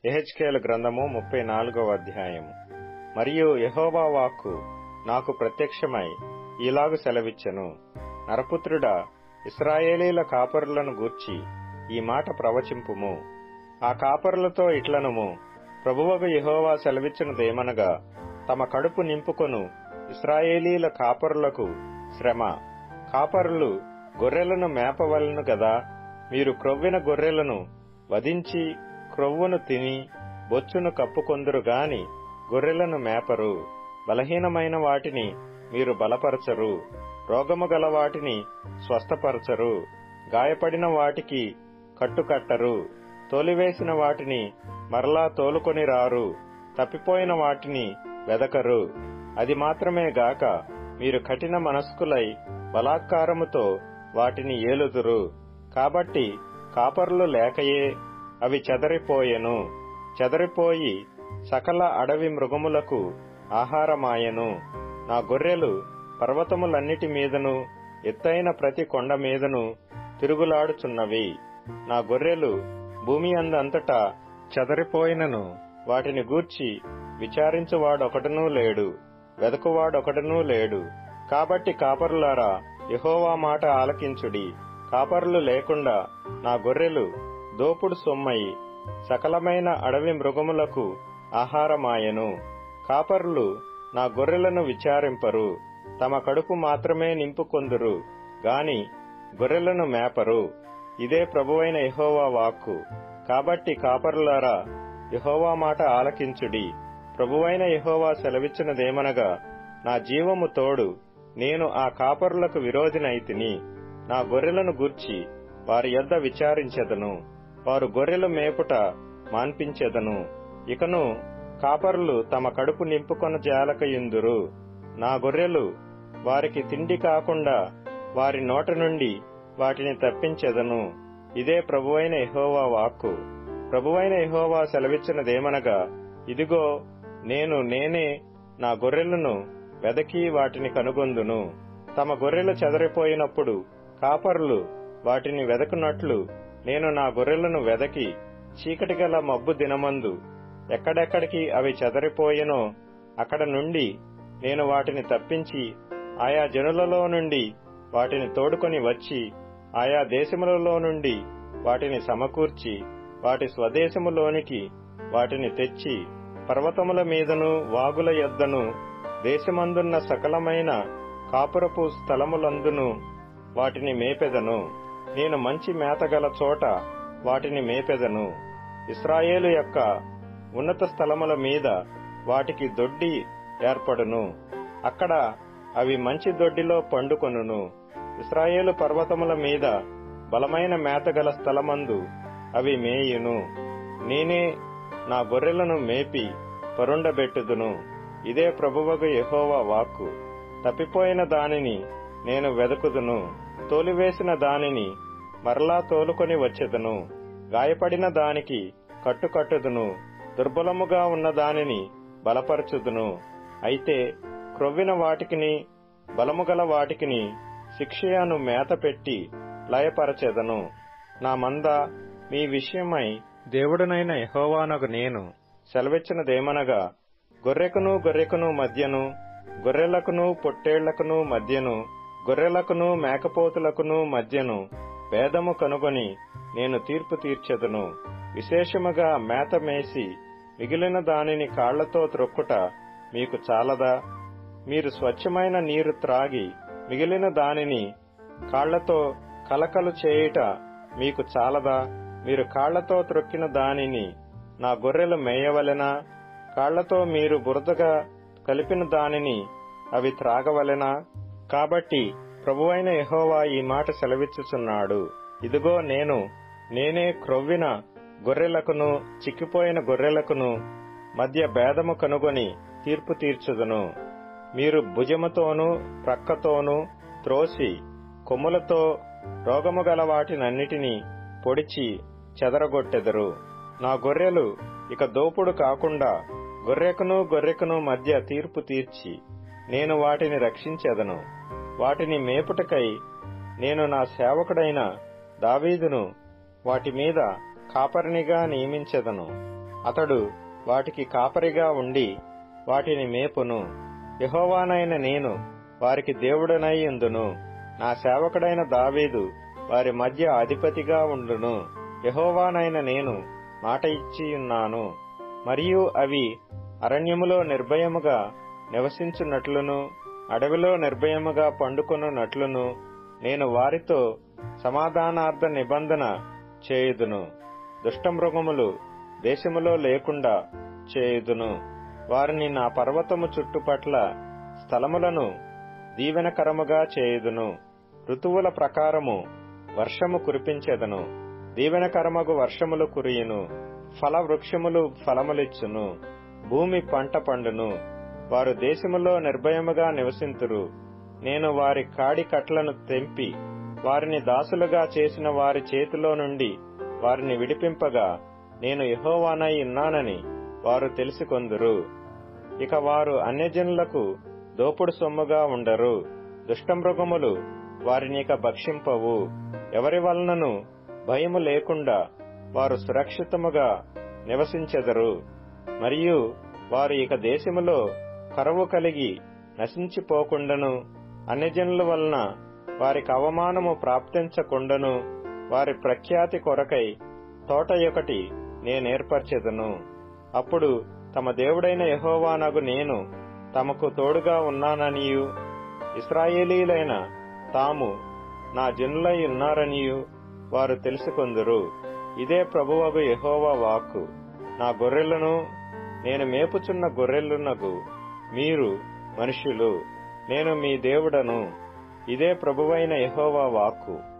యెహెజ్కేలు గ్రంథము 34వ అధ్యాయము. మరియు యెహోవా వాక్కు నాకు ప్రత్యక్షమై ఈలాగు సెలవిచ్చెను, నరపుత్రుడా, ఇశ్రాయేలీల కాపరులను గూర్చి ఈ మాట ప్రవచింపుము. ఆ కాపరులతో ఇట్లనుము, ప్రభువగు యెహోవా సెలవిచ్చినదేమనగా, తమ కడుపు నింపుకొను ఇశ్రాయేలీల కాపరులకు శ్రమ. కాపరులు గొర్రెలను మేపవలెను గదా. మీరు క్రొవ్విన గొర్రెలను వధించి క్రొవ్వును తిని బొచ్చును కప్పుకొందురు గాని గొర్రెలను మేపరు. బలహీనమైన వాటిని మీరు బలపరచరు, రోగము గల వాటిని స్వస్థపరచరు, గాయపడిన వాటికి కట్టుకట్టరు, తోలివేసిన వాటిని మరలా తోలుకొని రారు, తప్పిపోయిన వాటిని వెదకరు. అది మాత్రమే గాక మీరు కఠిన మనస్కులై బలాత్కారముతో వాటిని ఏలుదురు. కాబట్టి కాపరులు లేకయే అవి చెదరిపోయెను. చెదరిపోయి సకల అడవి మృగములకు ఆహారమాయెను. నా గొర్రెలు పర్వతములన్నిటి మీదను ఎత్తైన ప్రతి కొండ మీదను తిరుగులాడుచున్నవి. నా గొర్రెలు భూమి అందంతటా చెదరిపోయినను వాటిని గూర్చి విచారించువాడొకడునూ లేడు, వెదకువాడొకడునూ లేడు. కాబట్టి కాపరులారా, యెహోవా మాట ఆలకించుడి. కాపరులు లేకుండా నా గొర్రెలు దోపుడు సొమ్మయి సకలమైన అడవి మృగములకు ఆహారమాయెను. కాపరులు నా గొర్రెలను విచారింపరు, తమ కడుపు మాత్రమే నింపుకొందురు గాని గొర్రెలను మేపరు. ఇదే ప్రభువైన యెహోవా వాక్కు. కాబట్టి కాపరులారా, యెహోవా మాట ఆలకించుడి. ప్రభువైన యెహోవా సెలవిచ్చినదేమనగా, నా జీవము తోడు నేను ఆ కాపరులకు విరోధినైతిని. నా గొర్రెలను గూర్చి వారి యొద్ద విచారించెదను, వారు గొర్రెలు మేపుట మాన్పించెదను. ఇకను కాపరులు తమ కడుపు నింపుకొన జాలకయుందురు. నా గొర్రెలు వారికి తిండి కాకుండా వారి నోట నుండి వాటిని తప్పించెదను. ఇదే ప్రభువైన యెహోవా వాక్కు. ప్రభువైన యెహోవా సెలవిచ్చినదేమనగా, ఇదిగో నేనే నా గొర్రెలను వెదకి వాటిని కనుగొందును. తమ గొర్రెలు చెదరిపోయినప్పుడు కాపరులు వాటిని వెదకునట్లు నేను నా గొర్రెలను వెదకి చీకటి గల మబ్బు దినమందు ఎక్కడెక్కడికి అవి చెదరిపోయెనో అక్కడ నుండి నేను వాటిని తప్పించి ఆయా జనులలో నుండి వాటిని తోడుకొని వచ్చి ఆయా దేశములలో నుండి వాటిని సమకూర్చి వాటి స్వదేశములోనికి వాటిని తెచ్చి పర్వతముల మీదను వాగుల యొద్దను దేశమందున్న సకలమైన కాపురపు స్థలములందును వాటిని మేపెదను. నేను మంచి మేతగల చోట వాటిని మేపెదను. ఇశ్రాయేలు యొక్క ఉన్నత స్థలముల మీద వాటికి దొడ్డి ఏర్పడును. అక్కడ అవి మంచి దొడ్డిలో పండుకొనును. ఇశ్రాయేలు పర్వతముల మీద బలమైన మేతగల స్థలమందు అవి మేయును. నేనే నా గొర్రెలను మేపి పరుండబెట్టుదును. ఇదే ప్రభువగు యెహోవా వాక్కు. తప్పిపోయిన దానిని నేను వెదకుదును, తోలివేసిన దానిని మరలా తోలుకొని వచ్చెదను. గాయపడిన దానికి కట్టుకట్టుదును, దుర్బలముగా ఉన్న దానిని బలపరచుదును. అయితే క్రొవ్విన వాటికిని బలముగల వాటికిని శిక్షయను మేత పెట్టి లయపరచెదను. నా మంద మీ విషయమై దేవుడనైన యెహోవానగు నేను సెలవిచ్చినదేమనగా, గొర్రెకును మధ్యను, గొర్రెలకును పొట్టేళ్లకును మధ్యను, గొర్రెలకును మేకపోతులకును మధ్యను భేదము కనుగొని నేను తీర్పు తీర్చెదను. విశేషముగా మేత మేసి మిగిలిన దానిని కాళ్లతో త్రొక్కుట మీకు చాలదా? మీరు స్వచ్ఛమైన నీరు త్రాగి మిగిలిన దానిని కాళ్లతో కలకలు చేయుట మీకు చాలదా? మీరు కాళ్లతో త్రొక్కిన దానిని నా గొర్రెలు మేయవలెనా? కాళ్లతో మీరు బురదగా కలిపిన దానిని అవి త్రాగవలెనా? కాబట్టి ప్రభువైన యెహోవా ఈ మాట సెలవిచ్చుచున్నాడు, ఇదిగో నేనే క్రొవ్విన గొర్రెలకును చిక్కిపోయిన గొర్రెలకును మధ్య భేదము కనుగొని తీర్పు తీర్చుదును. మీరు భుజముతోనూ ప్రక్కతోనూ త్రోసి కొమ్ములతో రోగము గల వాటినన్నిటినీ పొడిచి చెదరగొట్టెదరు. నా గొర్రెలు ఇక దోపుడు కాకుండా గొర్రెకును మధ్య తీర్పు తీర్చి నేను వాటిని రక్షించెదను. వాటిని మేపుటకై నేను నా సేవకుడైన దావీదును వాటి మీద కాపరినిగా నియమించెదను. అతడు వాటికి కాపరిగా ఉండి వాటిని మేపును. యెహోవానైన నేను వారికి దేవుడనై ఉందును. నా సేవకుడైన దావీదు వారి మధ్య అధిపతిగా ఉండును. యెహోవానైన నేను మాట ఇచ్చియున్నాను. మరియు అవి అరణ్యములో నిర్భయముగా నివసించున్నట్లును అడవిలో నిర్భయముగా పండుకొనున్నట్లును నేను వారితో సమాధానార్థ నిబంధన చేయుదును. దుష్టమృగములు దేశములో లేకుండా చేయుదును. వారిని నా పర్వతము చుట్టుపట్ల స్థలములను దీవెనకరముగా చేయుదును. ఋతువుల ప్రకారము వర్షము కురిపించెదను. దీవెనకరమగు వర్షములు కురియును. ఫల వృక్షములు ఫలములిచ్చును. భూమి పంట పండును. వారు దేశములో నిర్భయముగా నివసింతురు. నేను వారి కాడి కట్లను తెంపి వారిని దాసులుగా చేసిన వారి చేతిలో నుండి వారిని విడిపింపగా నేను యెహోవానై ఉన్నానని వారు తెలిసికొందురు. ఇక వారు అన్యజనులకు దోపుడు సొమ్ముగా ఉండరు. దుష్టమృగములు వారినిక భక్షింపవు. ఎవరి వలనను భయము లేకుండా వారు సురక్షితముగా నివసించెదరు. మరియు వారు ఇక దేశములో కరువు కలిగి నశించిపోకుండాను అన్యజనుల వలన వారికి అవమానము ప్రాప్తించకుండాను వారి ప్రఖ్యాతి కొరకై తోట ఒకటి నేనేర్పరచెదను. అప్పుడు తమ దేవుడైన యెహోవానగు నేను తమకు తోడుగా ఉన్నాననియు ఇశ్రాయేలీలైన తాము నా జనులై ఉన్నారనియు వారు తెలుసుకొందురు. ఇదే ప్రభువగు యెహోవా వాక్కు. నా గొర్రెలను నేను మేపుచున్న గొర్రెలునగు మీరు మనుష్యులు. నేను మీ దేవుడను. ఇదే ప్రభువైన యెహోవా వాక్కు.